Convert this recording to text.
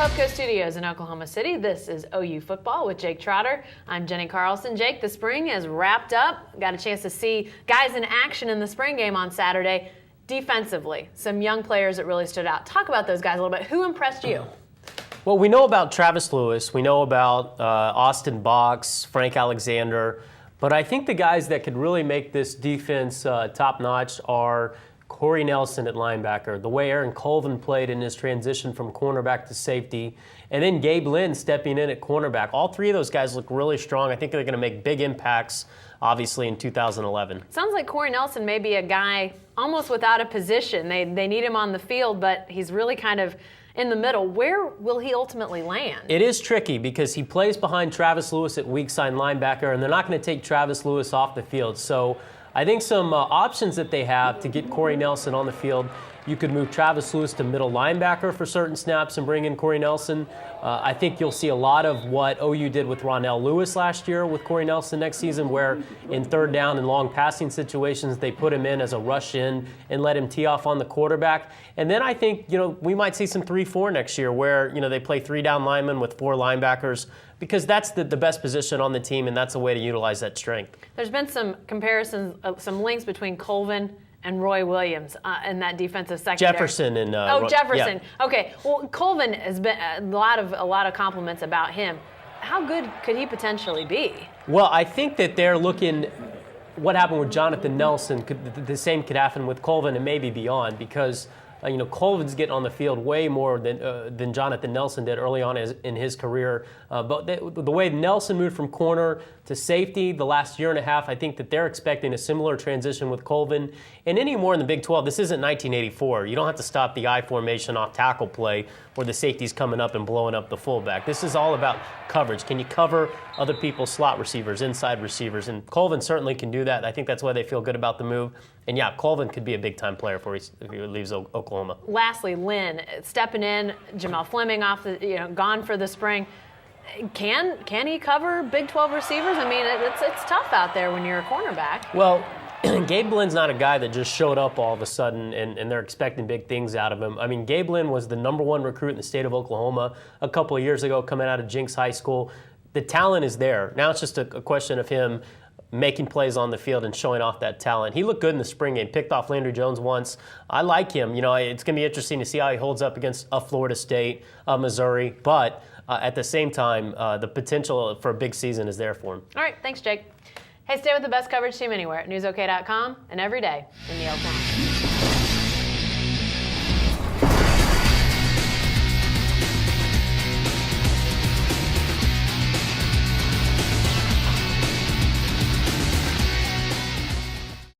Pubco Studios in Oklahoma City. This is OU Football with Jake Trotter. I'm Jenni Carlson. Jake, the spring is wrapped up. Got a chance to see guys in action in the spring game on Saturday. Defensively, some young players that really stood out. Talk about those guys a little bit. Who impressed you? Well, we know about Travis Lewis. We know about Austin Box, Frank Alexander. But I think the guys that could really make this defense top-notch are Corey Nelson at linebacker, the way Aaron Colvin played in his transition from cornerback to safety, and then Gabe Lynn stepping in at cornerback. All three of those guys look really strong. I think they're going to make big impacts, obviously, in 2011. Sounds like Corey Nelson may be a guy almost without a position. They need him on the field, but he's really kind of in the middle. Where will he ultimately land? It is tricky because he plays behind Travis Lewis at weak side linebacker, and they're not going to take Travis Lewis off the field. So I think some options that they have to get Corey Nelson on the field, you could move Travis Lewis to middle linebacker for certain snaps and bring in Corey Nelson. I think you'll see a lot of what OU did with Ronell Lewis last year with Corey Nelson next season, where in third down and long passing situations, they put him in as a rush in and let him tee off on the quarterback. And then I think, we might see some 3-4 next year where, they play 3 down linemen with 4 linebackers, because that's the best position on the team, and that's a way to utilize that strength. There's been some comparisons, some links between Colvin and Roy Williams in that defensive secondary. Jefferson and Jefferson. Yeah. Okay. Well, Colvin has been a lot of compliments about him. How good could he potentially be? Well, I think that they're looking. What happened with Jonathan Nelson? The same could happen with Colvin and maybe beyond, because Colvin's getting on the field way more than Jonathan Nelson did early on in his career. But the way Nelson moved from corner to safety the last year and a half, I think that they're expecting a similar transition with Colvin. And anymore in the Big 12, this isn't 1984. You don't have to stop the I formation off tackle play where the safety's coming up and blowing up the fullback. This is all about coverage. Can you cover other people's slot receivers, inside receivers? And Colvin certainly can do that. I think that's why they feel good about the move. And yeah, Colvin could be a big-time player if he leaves Oklahoma. Lastly, Lynn stepping in, Jamel Fleming gone for the spring. Can he cover Big 12 receivers? I mean, it's tough out there when you're a cornerback. Well, Gabe Lynn's not a guy that just showed up all of a sudden and they're expecting big things out of him. I mean, Gabe Lynn was the #1 recruit in the state of Oklahoma a couple of years ago coming out of Jinx High School. The talent is there. Now it's just a question of him making plays on the field and showing off that talent. He looked good in the spring game, picked off Landry Jones once. I like him. It's going to be interesting to see how he holds up against a Florida State, Missouri, but at the same time, the potential for a big season is there for him. All right, thanks, Jake. Hey, stay with the best coverage team anywhere at newsok.com and every day in the Oklahoma.